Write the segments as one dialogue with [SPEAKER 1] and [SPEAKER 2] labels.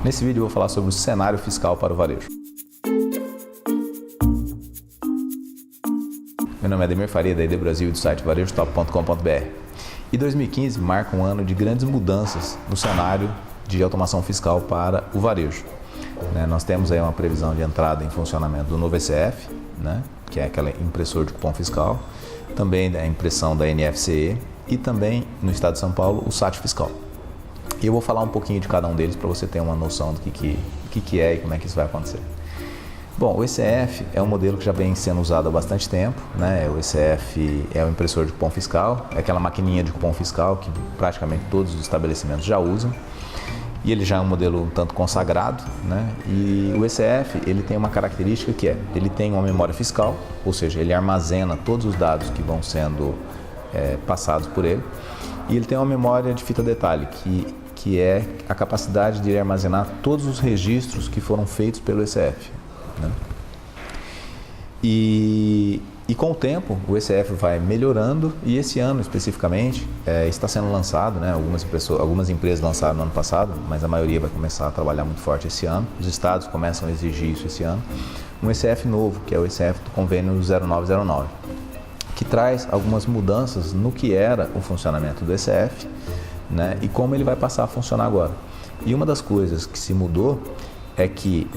[SPEAKER 1] Nesse vídeo eu vou falar sobre o cenário fiscal para o varejo. Meu nome é Ademir Faria, da ID Brasil e do site varejotop.com.br. E 2015 marca um ano de grandes mudanças no cenário de automação fiscal para o varejo. Nós temos aí uma previsão de entrada em funcionamento do novo ECF, que é aquele impressor de cupom fiscal, também da impressão da NFCE e também no estado de São Paulo o SAT fiscal. E eu vou falar um pouquinho de cada um deles para você ter uma noção do que é e como é que isso vai acontecer. Bom, o ECF é um modelo que já vem sendo usado há bastante tempo, O ECF é o impressor de cupom fiscal, é aquela maquininha de cupom fiscal que praticamente todos os estabelecimentos já usam. E ele já é um modelo um tanto consagrado, E o ECF, ele tem uma característica que ele tem uma memória fiscal, ou seja, ele armazena todos os dados que vão sendo passados por ele. E ele tem uma memória de fita detalhe, que é a capacidade de armazenar todos os registros que foram feitos pelo ECF. E com o tempo o ECF vai melhorando e esse ano especificamente está sendo lançado, algumas empresas lançaram no ano passado, mas a maioria vai começar a trabalhar muito forte esse ano. Os estados começam a exigir isso esse ano. Um ECF novo, que é o ECF do convênio 0909, que traz algumas mudanças no que era o funcionamento do ECF, e como ele vai passar a funcionar agora. E uma das coisas que se mudou é que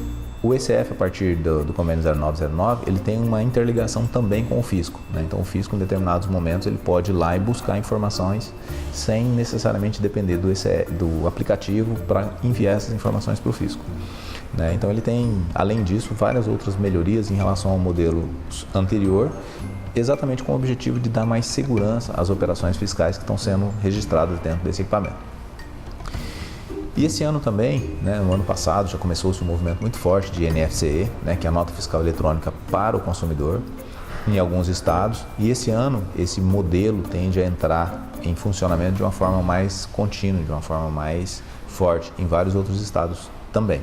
[SPEAKER 1] o ECF, a partir do convênio 0909, ele tem uma interligação também com o fisco. Então, o fisco, em determinados momentos, ele pode ir lá e buscar informações sem necessariamente depender do aplicativo para enviar essas informações para o fisco. Então, ele tem, além disso, várias outras melhorias em relação ao modelo anterior, exatamente com o objetivo de dar mais segurança às operações fiscais que estão sendo registradas dentro desse equipamento. E esse ano também, no ano passado, já começou-se um movimento muito forte de NFCE, que é a nota fiscal eletrônica para o consumidor, em alguns estados. E esse ano, esse modelo tende a entrar em funcionamento de uma forma mais contínua, de uma forma mais forte, em vários outros estados também.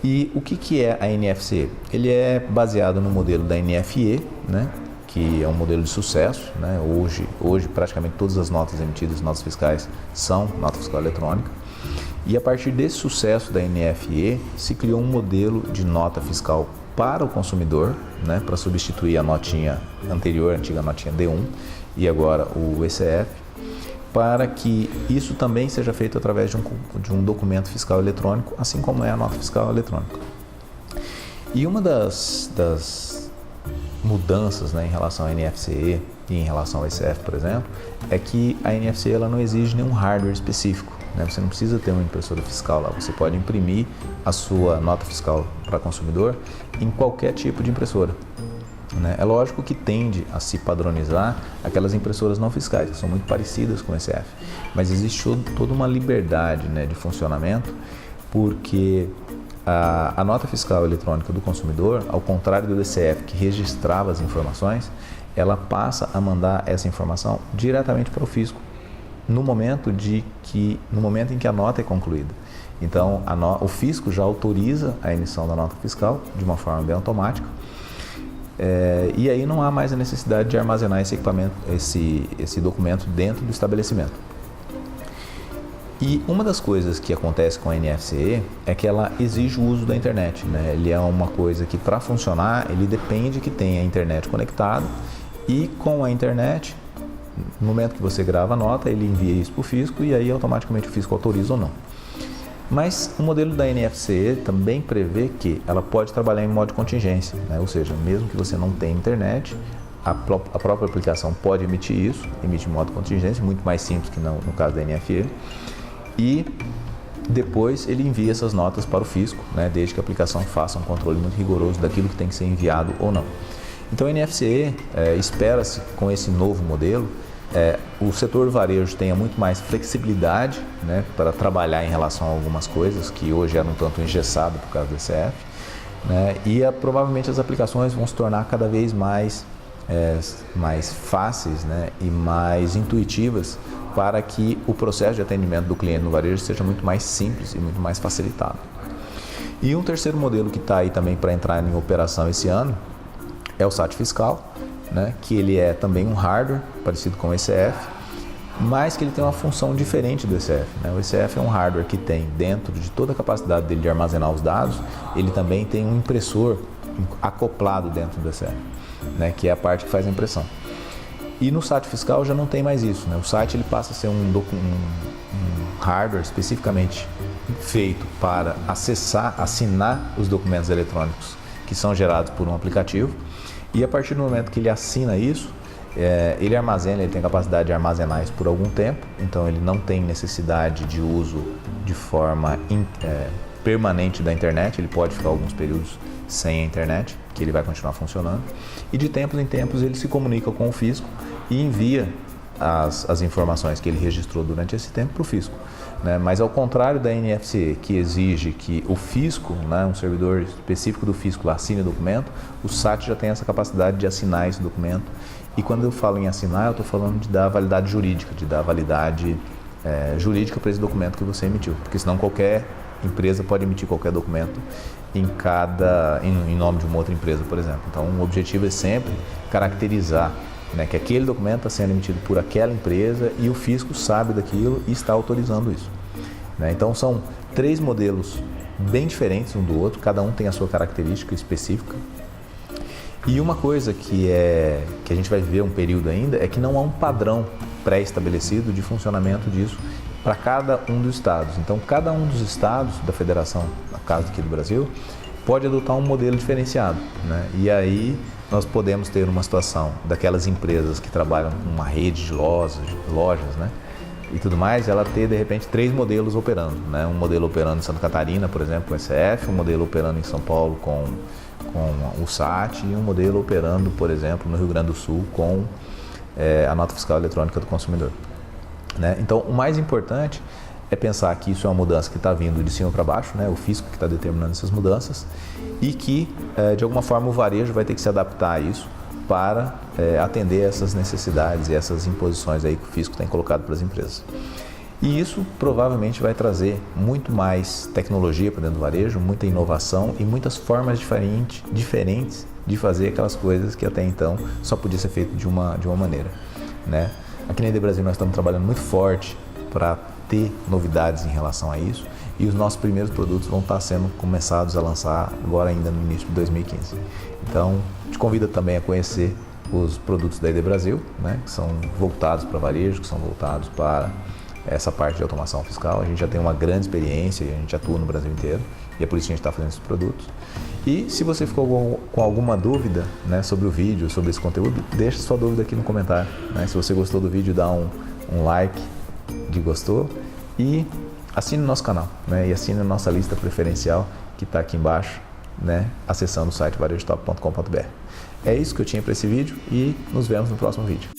[SPEAKER 1] E o que é a NFCE? Ele é baseado no modelo da NFE, que é um modelo de sucesso. Hoje, praticamente todas as notas emitidas, notas fiscais, são nota fiscal eletrônica. E a partir desse sucesso da NFE, se criou um modelo de nota fiscal para o consumidor, para substituir a notinha anterior, a antiga notinha D1 e agora o ECF, para que isso também seja feito através de um documento fiscal eletrônico, assim como é a nota fiscal eletrônica. E uma das mudanças em relação à NFCE e em relação ao ECF, por exemplo, é que a NFCE ela não exige nenhum hardware específico. Você não precisa ter uma impressora fiscal lá, você pode imprimir a sua nota fiscal para consumidor em qualquer tipo de impressora. É lógico que tende a se padronizar aquelas impressoras não fiscais, que são muito parecidas com o ECF, mas existe toda uma liberdade de funcionamento, porque a nota fiscal eletrônica do consumidor, ao contrário do ECF que registrava as informações, ela passa a mandar essa informação diretamente para o fisco no momento em que a nota é concluída. Então, o fisco já autoriza a emissão da nota fiscal de uma forma bem automática, e aí não há mais a necessidade de armazenar esse documento dentro do estabelecimento. E uma das coisas que acontece com a NFCE é que ela exige o uso da internet. Ele é uma coisa que, para funcionar, ele depende que tenha a internet conectada, e com a internet, no momento que você grava a nota, ele envia isso para o fisco e aí automaticamente o fisco autoriza ou não. Mas o modelo da NFCE também prevê que ela pode trabalhar em modo de contingência, ou seja, mesmo que você não tenha internet, a própria aplicação pode emitir isso, emite em modo de contingência, muito mais simples que no caso da NFE, e depois ele envia essas notas para o fisco, desde que a aplicação faça um controle muito rigoroso daquilo que tem que ser enviado ou não. Então a NFCE espera-se com esse novo modelo o setor varejo tenha muito mais flexibilidade para trabalhar em relação a algumas coisas que hoje eram um tanto engessadas por causa do ECF, e provavelmente as aplicações vão se tornar cada vez mais fáceis e mais intuitivas para que o processo de atendimento do cliente no varejo seja muito mais simples e muito mais facilitado. E um terceiro modelo que está aí também para entrar em operação esse ano é o SAT fiscal, que ele é também um hardware parecido com o ECF, mas que ele tem uma função diferente do ECF, né? O ECF é um hardware que tem, dentro de toda a capacidade dele de armazenar os dados, ele também tem um impressor acoplado dentro do ECF, né? Que é a parte que faz a impressão. E no SAT fiscal já não tem mais isso, né? O site ele passa a ser um hardware especificamente feito para assinar os documentos eletrônicos que são gerados por um aplicativo, e a partir do momento que ele assina isso, ele tem capacidade de armazenar isso por algum tempo, então ele não tem necessidade de uso de forma permanente da internet, ele pode ficar alguns períodos sem a internet, que ele vai continuar funcionando, e de tempos em tempos ele se comunica com o fisco e envia as informações que ele registrou durante esse tempo para o fisco, né? Mas ao contrário da NFCE, que exige que o fisco, né, um servidor específico do fisco assine o documento, o SAT já tem essa capacidade de assinar esse documento. E quando eu falo em assinar, eu estou falando de dar validade jurídica, de dar validade jurídica para esse documento que você emitiu, porque senão qualquer empresa pode emitir qualquer documento em nome de uma outra empresa, por exemplo. Então o objetivo é sempre caracterizar, né, que aquele documento está sendo emitido por aquela empresa e o fisco sabe daquilo e está autorizando isso, né? Então são 3 modelos bem diferentes um do outro, cada um tem a sua característica específica. E uma coisa que a gente vai ver um período ainda é que não há um padrão pré-estabelecido de funcionamento disso para cada um dos estados. Então cada um dos estados da federação, no caso aqui do Brasil, pode adotar um modelo diferenciado, né? E aí nós podemos ter uma situação daquelas empresas que trabalham com uma rede de lojas, né, e tudo mais, ela ter de repente 3 modelos operando, né? Um modelo operando em Santa Catarina, por exemplo, com o ECF, um modelo operando em São Paulo com o SAT e um modelo operando, por exemplo, no Rio Grande do Sul com a nota fiscal eletrônica do consumidor, né? Então o mais importante é pensar que isso é uma mudança que está vindo de cima para baixo, né? O fisco que está determinando essas mudanças, e que, de alguma forma, o varejo vai ter que se adaptar a isso para atender essas necessidades e essas imposições aí que o fisco tem colocado para as empresas. E isso provavelmente vai trazer muito mais tecnologia para dentro do varejo, muita inovação e muitas formas diferentes de fazer aquelas coisas que até então só podia ser feito de uma maneira, né? Aqui na ID Brasil nós estamos trabalhando muito forte para ter novidades em relação a isso, e os nossos primeiros produtos vão estar sendo começados a lançar agora ainda no início de 2015. Então, te convido também a conhecer os produtos da ID Brasil, né, que são voltados para varejo, que são voltados para essa parte de automação fiscal. A gente já tem uma grande experiência e a gente atua no Brasil inteiro, e é por isso que a gente está fazendo esses produtos. E se você ficou com alguma dúvida, né, sobre o vídeo, sobre esse conteúdo, deixa sua dúvida aqui no comentário, né? Se você gostou do vídeo, dá um like de gostou e assine o nosso canal, né? E assine a nossa lista preferencial que está aqui embaixo, né? Acessando o site varejotop.com.br. É isso que eu tinha para esse vídeo e nos vemos no próximo vídeo.